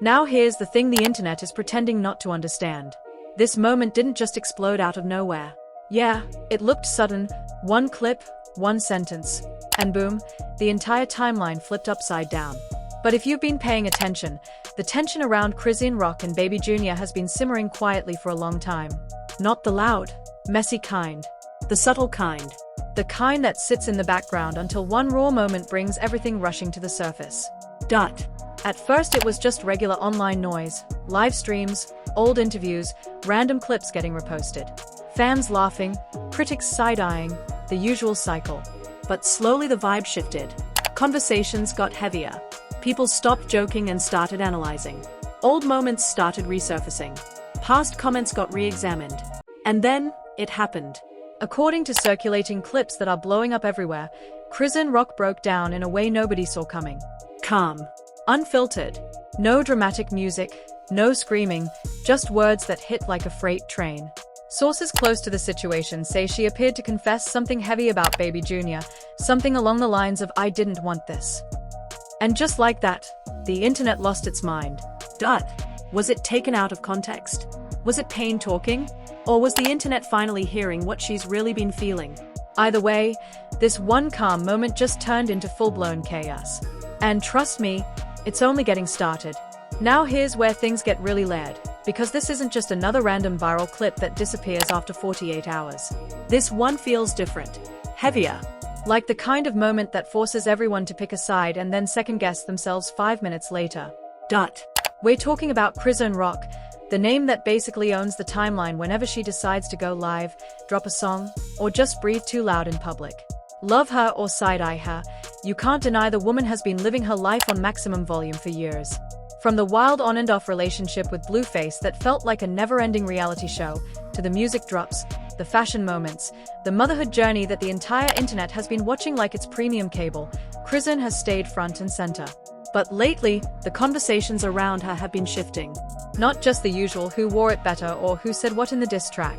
Now here's the thing the internet is pretending not to understand. This moment didn't just explode out of nowhere. Yeah, it looked sudden, one clip, one sentence, and boom, the entire timeline flipped upside down. But if you've been paying attention, the tension around Chrisean Rock and Baby Jr. has been simmering quietly for a long time. Not the loud, messy kind. The subtle kind. The kind that sits in the background until one raw moment brings everything rushing to the surface. At first it was just regular online noise, live streams, old interviews, random clips getting reposted. Fans laughing, critics side-eyeing, the usual cycle. But slowly the vibe shifted. Conversations got heavier. People stopped joking and started analyzing. Old moments started resurfacing. Past comments got re-examined. And then, it happened. According to circulating clips that are blowing up everywhere, Chrisean Rock broke down in a way nobody saw coming. Calm. Unfiltered. No dramatic music, no screaming, just words that hit like a freight train. Sources close to the situation say she appeared to confess something heavy about Baby Jr., something along the lines of "I didn't want this." And just like that, the internet lost its mind. Was it taken out of context? Was it pain talking? Or was the internet finally hearing what she's really been feeling? Either way, this one calm moment just turned into full-blown chaos. And trust me, it's only getting started. Now here's where things get really layered, because this isn't just another random viral clip that disappears after 48 hours. This one feels different, heavier, like the kind of moment that forces everyone to pick a side and then second-guess themselves 5 minutes later. We're talking about Chrisean Rock, the name that basically owns the timeline whenever she decides to go live, drop a song, or just breathe too loud in public. Love her or side-eye her, you can't deny the woman has been living her life on maximum volume for years. From the wild on and off relationship with Blueface that felt like a never-ending reality show, to the music drops, the fashion moments, the motherhood journey that the entire internet has been watching like it's premium cable, Chrisean has stayed front and center. But lately, the conversations around her have been shifting. Not just the usual who wore it better or who said what in the diss track.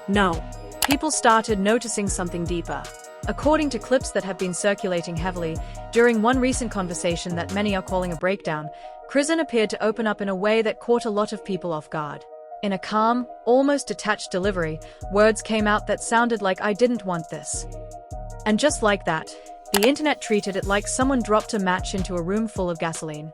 No. People started noticing something deeper. According to clips that have been circulating heavily, during one recent conversation that many are calling a breakdown, Chrisean appeared to open up in a way that caught a lot of people off guard. In a calm, almost detached delivery, words came out that sounded like "I didn't want this." And just like that, the internet treated it like someone dropped a match into a room full of gasoline.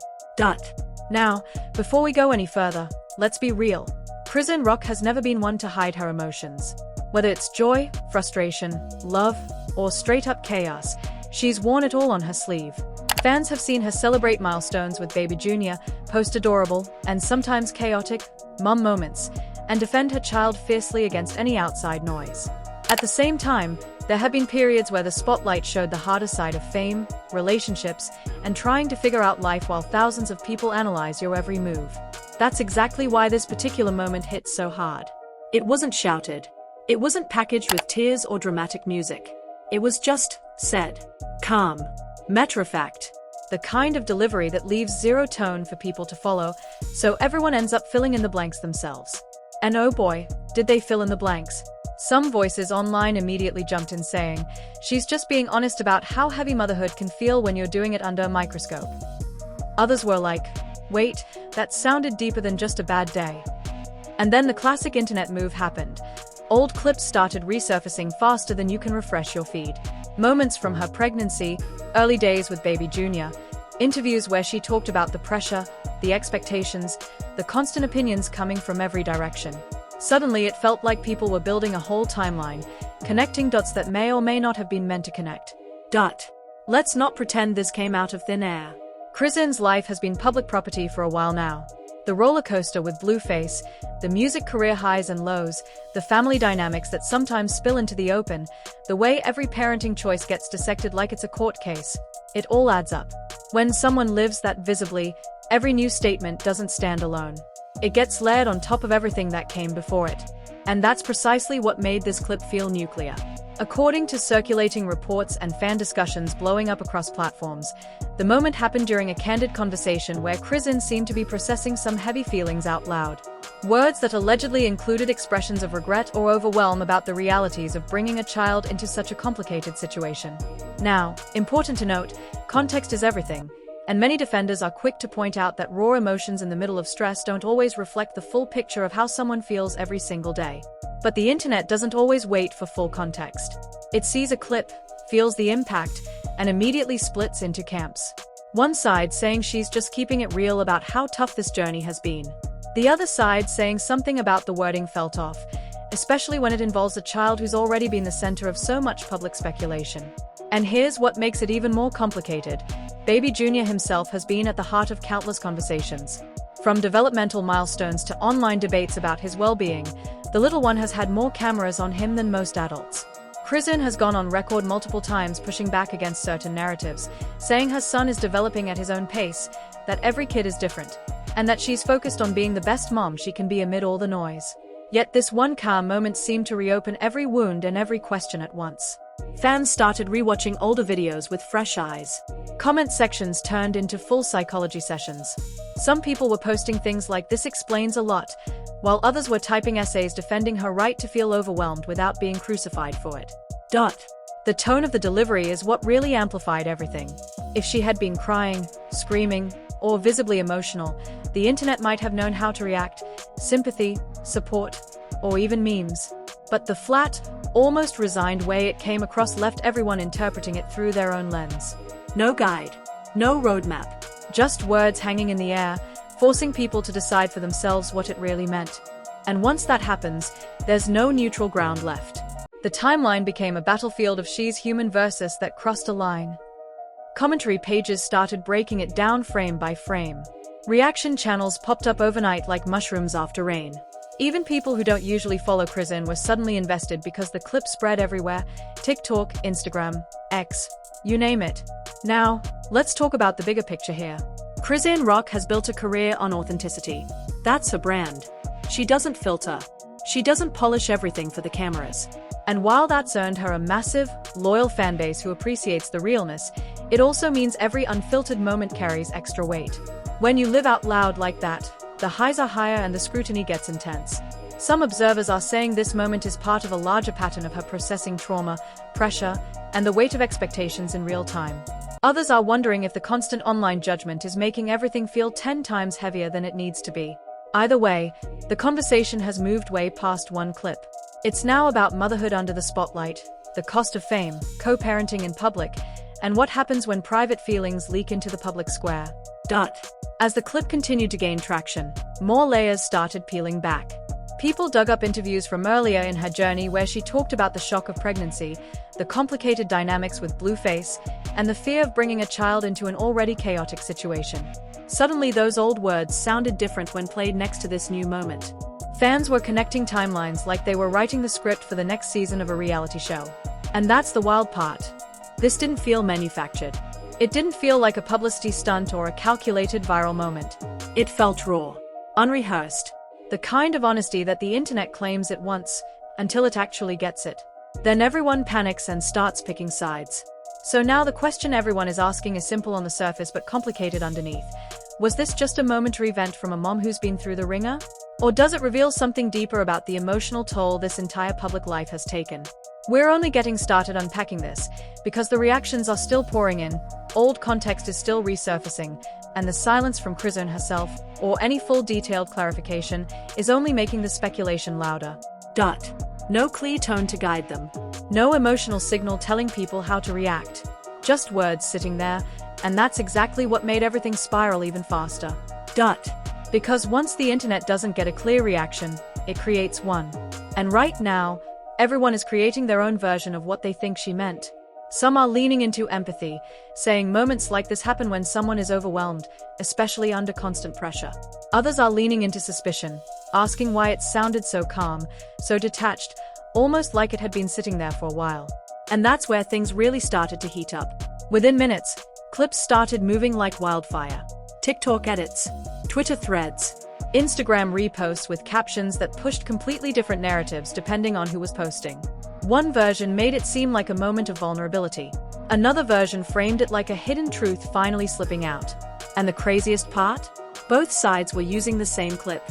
Now, before we go any further, let's be real. Chrisean Rock has never been one to hide her emotions. Whether it's joy, frustration, love, or straight-up chaos, she's worn it all on her sleeve. Fans have seen her celebrate milestones with Baby Jr., post adorable, and sometimes chaotic, mum moments, and defend her child fiercely against any outside noise. At the same time, there have been periods where the spotlight showed the harder side of fame, relationships, and trying to figure out life while thousands of people analyze your every move. That's exactly why this particular moment hit so hard. It wasn't shouted. It wasn't packaged with tears or dramatic music. It was just said. Calm. Matter-of-fact. The kind of delivery that leaves zero tone for people to follow, so everyone ends up filling in the blanks themselves. And oh boy, did they fill in the blanks. Some voices online immediately jumped in saying, "She's just being honest about how heavy motherhood can feel when you're doing it under a microscope." Others were like, "Wait, that sounded deeper than just a bad day." And then the classic internet move happened. Old clips started resurfacing faster than you can refresh your feed. Moments from her pregnancy, early days with Baby Jr., interviews where she talked about the pressure, the expectations, the constant opinions coming from every direction. Suddenly it felt like people were building a whole timeline, connecting dots that may or may not have been meant to connect. Let's not pretend this came out of thin air. Chrisean's life has been public property for a while now. The roller coaster with Blueface, the music career highs and lows, the family dynamics that sometimes spill into the open, the way every parenting choice gets dissected like it's a court case. It all adds up. When someone lives that visibly, every new statement doesn't stand alone. It gets layered on top of everything that came before it. And that's precisely what made this clip feel nuclear. According to circulating reports and fan discussions blowing up across platforms, the moment happened during a candid conversation where Chrisean seemed to be processing some heavy feelings out loud. Words that allegedly included expressions of regret or overwhelm about the realities of bringing a child into such a complicated situation. Now, important to note, context is everything. And many defenders are quick to point out that raw emotions in the middle of stress don't always reflect the full picture of how someone feels every single day. But the internet doesn't always wait for full context. It sees a clip, feels the impact, and immediately splits into camps. One side saying she's just keeping it real about how tough this journey has been. The other side saying something about the wording felt off, especially when it involves a child who's already been the center of so much public speculation. And here's what makes it even more complicated. Baby Junior himself has been at the heart of countless conversations. From developmental milestones to online debates about his well-being, the little one has had more cameras on him than most adults. Chrisean has gone on record multiple times pushing back against certain narratives, saying her son is developing at his own pace, that every kid is different, and that she's focused on being the best mom she can be amid all the noise. Yet this one calm moment seemed to reopen every wound and every question at once. Fans started rewatching older videos with fresh eyes. Comment sections turned into full psychology sessions. Some people were posting things like "this explains a lot," while others were typing essays defending her right to feel overwhelmed without being crucified for it. The tone of the delivery is what really amplified everything. If she had been crying, screaming, or visibly emotional, the internet might have known how to react: sympathy, support, or even memes. But the flat, almost resigned way it came across left everyone interpreting it through their own lens. No guide, no roadmap, just words hanging in the air, forcing people to decide for themselves what it really meant. And once that happens, there's no neutral ground left. The timeline became a battlefield of she's human versus that crossed a line. Commentary pages started breaking it down frame by frame. Reaction channels popped up overnight like mushrooms after rain. Even people who don't usually follow Chrisean were suddenly invested because the clip spread everywhere: TikTok, Instagram, X, you name it. Now, let's talk about the bigger picture here. Chrisean Rock has built a career on authenticity. That's her brand. She doesn't filter. She doesn't polish everything for the cameras. And while that's earned her a massive, loyal fanbase who appreciates the realness, it also means every unfiltered moment carries extra weight. When you live out loud like that, the highs are higher and the scrutiny gets intense. Some observers are saying this moment is part of a larger pattern of her processing trauma, pressure, and the weight of expectations in real time. Others are wondering if the constant online judgment is making everything feel 10 times heavier than it needs to be. Either way, the conversation has moved way past one clip. It's now about motherhood under the spotlight, the cost of fame, co-parenting in public, and what happens when private feelings leak into the public square. As the clip continued to gain traction, more layers started peeling back. People dug up interviews from earlier in her journey where she talked about the shock of pregnancy, the complicated dynamics with blueface, and the fear of bringing a child into an already chaotic situation. Suddenly, those old words sounded different when played next to this new moment. Fans were connecting timelines like they were writing the script for the next season of a reality show. And that's the wild part. This didn't feel manufactured. It didn't feel like a publicity stunt or a calculated viral moment. It felt raw, unrehearsed, the kind of honesty that the internet claims it wants, until it actually gets it. Then everyone panics and starts picking sides. So now the question everyone is asking is simple on the surface but complicated underneath. Was this just a momentary vent from a mom who's been through the ringer? Or does it reveal something deeper about the emotional toll this entire public life has taken? We're only getting started unpacking this, because the reactions are still pouring in, old context is still resurfacing, and the silence from Chrisean herself, or any full detailed clarification, is only making the speculation louder. No clear tone to guide them. No emotional signal telling people how to react. Just words sitting there, and that's exactly what made everything spiral even faster. Because once the internet doesn't get a clear reaction, it creates one. And right now, everyone is creating their own version of what they think she meant. Some are leaning into empathy, saying moments like this happen when someone is overwhelmed, especially under constant pressure. Others are leaning into suspicion, asking why it sounded so calm, so detached, almost like it had been sitting there for a while. And that's where things really started to heat up. Within minutes, clips started moving like wildfire. TikTok edits, Twitter threads, Instagram reposts with captions that pushed completely different narratives depending on who was posting. One version made it seem like a moment of vulnerability. Another version framed it like a hidden truth finally slipping out. And the craziest part? Both sides were using the same clip.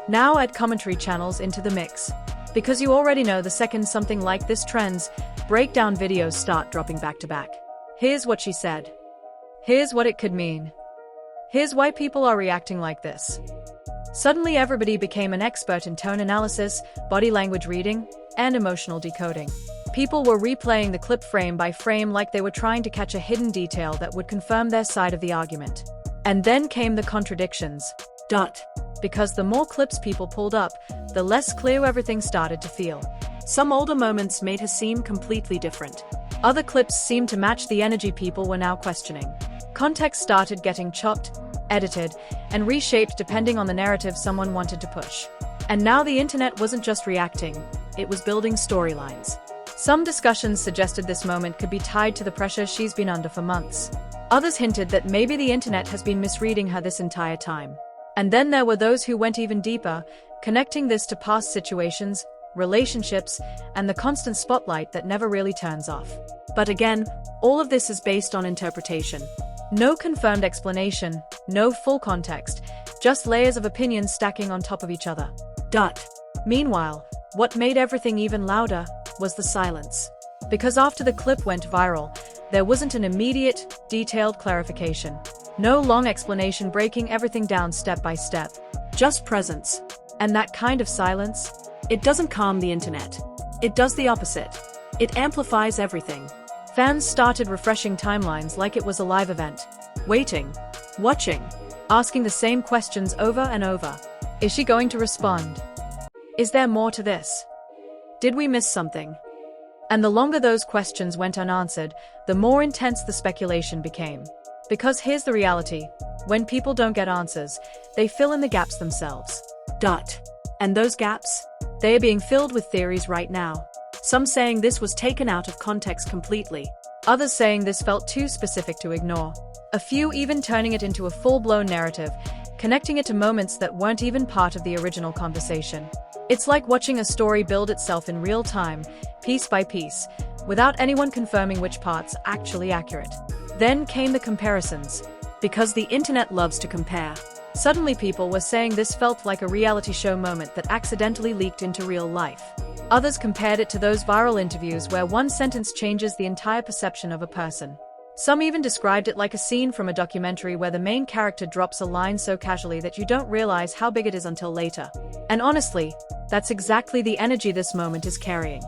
Now add commentary channels into the mix. Because you already know the second something like this trends, breakdown videos start dropping back to back. Here's what she said. Here's what it could mean. Here's why people are reacting like this. Suddenly everybody became an expert in tone analysis, body language reading, and emotional decoding. People were replaying the clip frame by frame like they were trying to catch a hidden detail that would confirm their side of the argument. And then came the contradictions. Because the more clips people pulled up, the less clear everything started to feel. Some older moments made her seem completely different. Other clips seemed to match the energy people were now questioning. Context started getting chopped, edited, and reshaped depending on the narrative someone wanted to push. And now the internet wasn't just reacting, it was building storylines. Some discussions suggested this moment could be tied to the pressure she's been under for months. Others hinted that maybe the internet has been misreading her this entire time. And then there were those who went even deeper, connecting this to past situations, relationships, and the constant spotlight that never really turns off. But again, all of this is based on interpretation. No confirmed explanation, no full context, just layers of opinions stacking on top of each other. Meanwhile, what made everything even louder was the silence. Because after the clip went viral, there wasn't an immediate, detailed clarification. No long explanation breaking everything down step by step. Just presence. And that kind of silence, it doesn't calm the internet. It does the opposite. It amplifies everything. Fans started refreshing timelines like it was a live event. Waiting. Watching. Asking the same questions over and over. Is she going to respond? Is there more to this? Did we miss something? And the longer those questions went unanswered, the more intense the speculation became. Because here's the reality. When people don't get answers, they fill in the gaps themselves. And those gaps? They are being filled with theories right now. Some saying this was taken out of context completely. Others saying this felt too specific to ignore. A few even turning it into a full-blown narrative, connecting it to moments that weren't even part of the original conversation. It's like watching a story build itself in real time, piece by piece, without anyone confirming which part's actually accurate. Then came the comparisons. Because the internet loves to compare. Suddenly people were saying this felt like a reality show moment that accidentally leaked into real life. Others compared it to those viral interviews where one sentence changes the entire perception of a person. Some even described it like a scene from a documentary where the main character drops a line so casually that you don't realize how big it is until later. And honestly, that's exactly the energy this moment is carrying.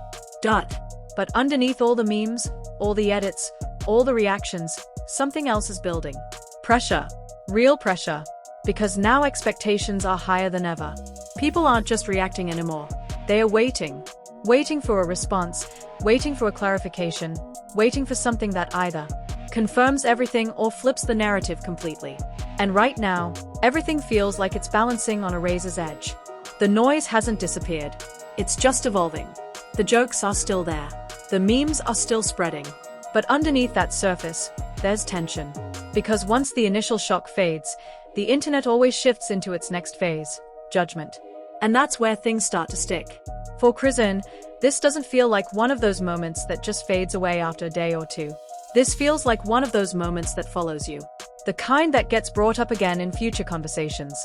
But underneath all the memes, all the edits, all the reactions, something else is building. Pressure. Real pressure. Because now expectations are higher than ever. People aren't just reacting anymore. They are waiting. Waiting for a response, waiting for a clarification, waiting for something that either confirms everything or flips the narrative completely. And right now, everything feels like it's balancing on a razor's edge. The noise hasn't disappeared. It's just evolving. The jokes are still there. The memes are still spreading. But underneath that surface, there's tension. Because once the initial shock fades, the internet always shifts into its next phase, judgment. And that's where things start to stick. For Chrisean, this doesn't feel like one of those moments that just fades away after a day or two. This feels like one of those moments that follows you. The kind that gets brought up again in future conversations.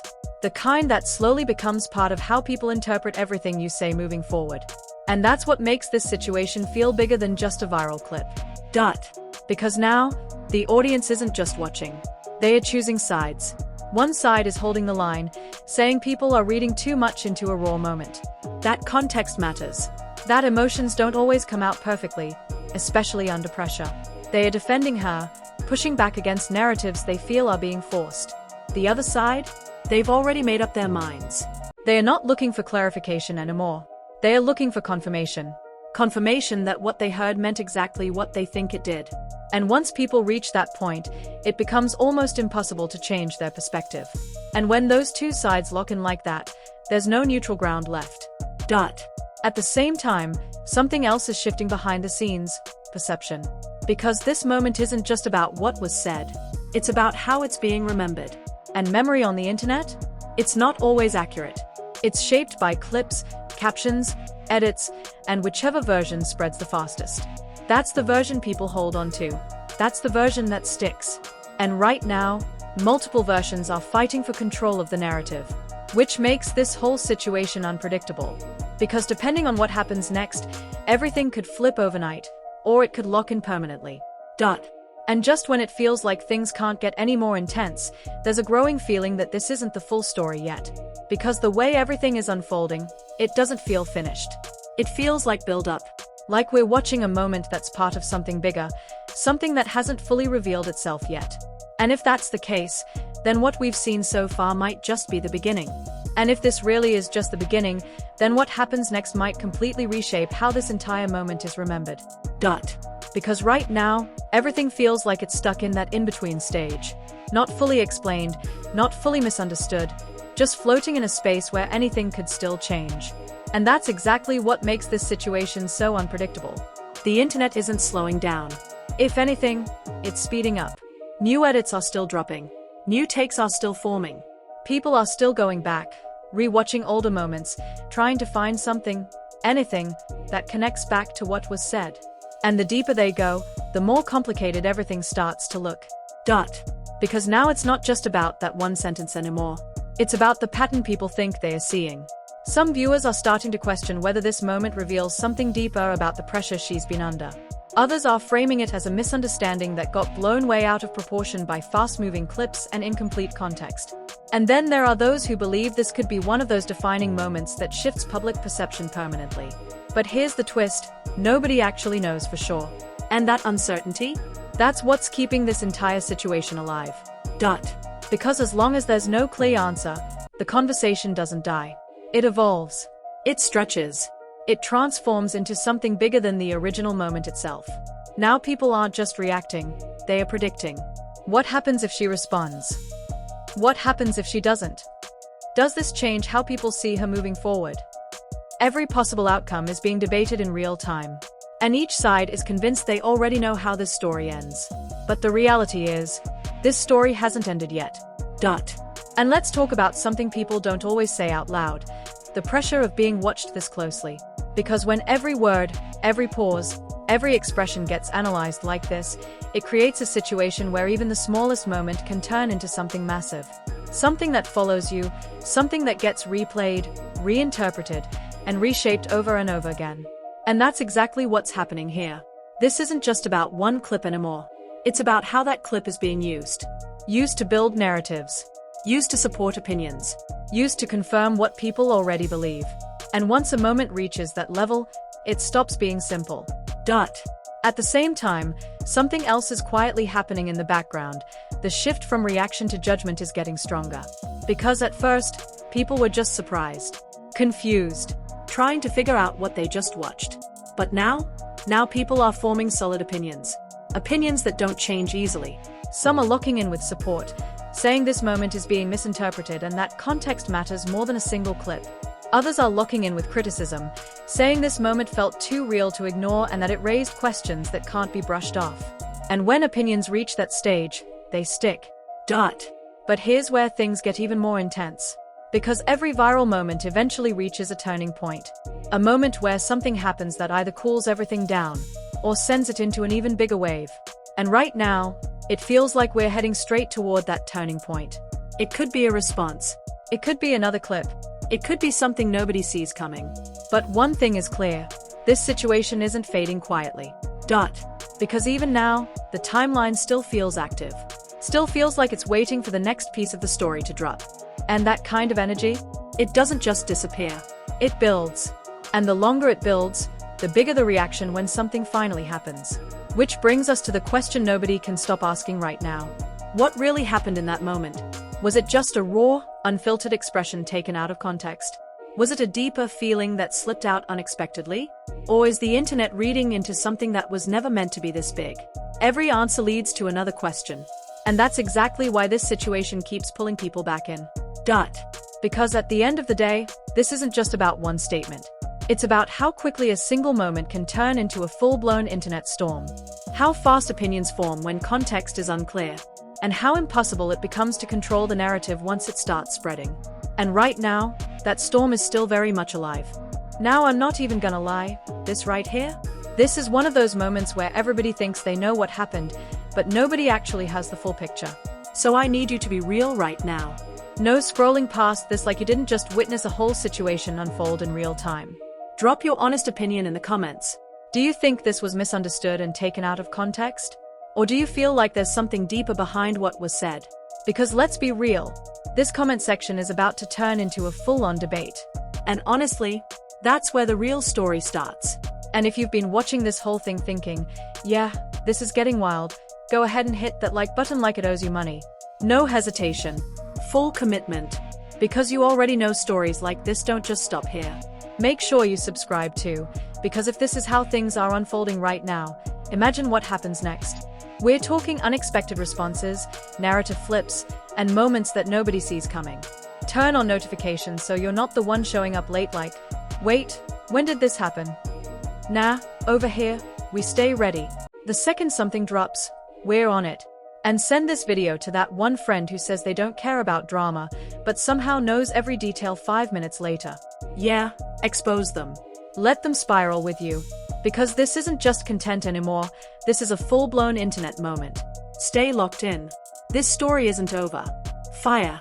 The kind that slowly becomes part of how people interpret everything you say moving forward. And that's what makes this situation feel bigger than just a viral clip. Because now, the audience isn't just watching. They are choosing sides. One side is holding the line, saying people are reading too much into a raw moment. That context matters. That emotions don't always come out perfectly, especially under pressure. They are defending her, pushing back against narratives they feel are being forced. The other side? They've already made up their minds. They are not looking for clarification anymore. They are looking for confirmation. Confirmation that what they heard meant exactly what they think it did. And once people reach that point, it becomes almost impossible to change their perspective. And when those two sides lock in like that, there's no neutral ground left. At the same time, something else is shifting behind the scenes, perception. Because this moment isn't just about what was said. It's about how it's being remembered. And memory on the internet? It's not always accurate. It's shaped by clips, captions, edits, and whichever version spreads the fastest. That's the version people hold on to. That's the version that sticks. And right now, multiple versions are fighting for control of the narrative, which makes this whole situation unpredictable. Because depending on what happens next, everything could flip overnight, or it could lock in permanently. And just when it feels like things can't get any more intense, there's a growing feeling that this isn't the full story yet. Because the way everything is unfolding, it doesn't feel finished. It feels like build-up. Like we're watching a moment that's part of something bigger, something that hasn't fully revealed itself yet. And if that's the case, then what we've seen so far might just be the beginning. And if this really is just the beginning, then what happens next might completely reshape how this entire moment is remembered. Because right now, everything feels like it's stuck in that in-between stage. Not fully explained, not fully misunderstood, just floating in a space where anything could still change. And that's exactly what makes this situation so unpredictable. The internet isn't slowing down. If anything, it's speeding up. New edits are still dropping. New takes are still forming. People are still going back, rewatching older moments, trying to find something, anything, that connects back to what was said. And the deeper they go, the more complicated everything starts to look. Because now it's not just about that one sentence anymore. It's about the pattern people think they are seeing. Some viewers are starting to question whether this moment reveals something deeper about the pressure she's been under. Others are framing it as a misunderstanding that got blown way out of proportion by fast-moving clips and incomplete context. And then there are those who believe this could be one of those defining moments that shifts public perception permanently. But here's the twist, nobody actually knows for sure. And that uncertainty? That's what's keeping this entire situation alive. Because as long as there's no clear answer, the conversation doesn't die. It evolves. It stretches. It transforms into something bigger than the original moment itself. Now people aren't just reacting, they are predicting. What happens if she responds? What happens if she doesn't? Does this change how people see her moving forward? Every possible outcome is being debated in real time. And each side is convinced they already know how this story ends. But the reality is, this story hasn't ended yet. And let's talk about something people don't always say out loud. The pressure of being watched this closely. Because when every word, every pause, every expression gets analyzed like this, it creates a situation where even the smallest moment can turn into something massive. Something that follows you, something that gets replayed, reinterpreted, and reshaped over and over again. And that's exactly what's happening here. This isn't just about one clip anymore. It's about how that clip is being used. Used to build narratives. Used to support opinions. Used to confirm what people already believe. And once a moment reaches that level, it stops being simple. At the same time, something else is quietly happening in the background. The shift from reaction to judgment is getting stronger. Because at first, people were just surprised, confused, trying to figure out what they just watched. But now people are forming solid opinions. Opinions that don't change easily. Some are locking in with support, saying this moment is being misinterpreted and that context matters more than a single clip. Others are locking in with criticism, saying this moment felt too real to ignore and that it raised questions that can't be brushed off. And when opinions reach that stage, they stick. But here's where things get even more intense. Because every viral moment eventually reaches a turning point. A moment where something happens that either cools everything down, or sends it into an even bigger wave. And right now, it feels like we're heading straight toward that turning point. It could be a response. It could be another clip. It could be something nobody sees coming. But one thing is clear, this situation isn't fading quietly. Because even now, the timeline still feels active. Still feels like it's waiting for the next piece of the story to drop. And that kind of energy, it doesn't just disappear. It builds. And the longer it builds, the bigger the reaction when something finally happens. Which brings us to the question nobody can stop asking right now. What really happened in that moment? Was it just a raw, unfiltered expression taken out of context? Was it a deeper feeling that slipped out unexpectedly? Or is the internet reading into something that was never meant to be this big? Every answer leads to another question. And that's exactly why this situation keeps pulling people back in. Because at the end of the day, this isn't just about one statement. It's about how quickly a single moment can turn into a full-blown internet storm. How fast opinions form when context is unclear. And how impossible it becomes to control the narrative once it starts spreading. And right now, that storm is still very much alive. Now I'm not even gonna lie, this right here? This is one of those moments where everybody thinks they know what happened, but nobody actually has the full picture. So I need you to be real right now. No scrolling past this like you didn't just witness a whole situation unfold in real time. Drop your honest opinion in the comments. Do you think this was misunderstood and taken out of context? Or do you feel like there's something deeper behind what was said? Because let's be real, this comment section is about to turn into a full-on debate. And honestly, that's where the real story starts. And if you've been watching this whole thing thinking, yeah, this is getting wild, go ahead and hit that like button like it owes you money. No hesitation. Full commitment. Because you already know stories like this don't just stop here. Make sure you subscribe too, because if this is how things are unfolding right now, imagine what happens next. We're talking unexpected responses, narrative flips, and moments that nobody sees coming. Turn on notifications so you're not the one showing up late like, wait, when did this happen? Nah, over here, we stay ready. The second something drops, we're on it. And send this video to that one friend who says they don't care about drama, but somehow knows every detail 5 minutes later. Yeah, expose them. Let them spiral with you. Because this isn't just content anymore, this is a full-blown internet moment. Stay locked in. This story isn't over. Fire.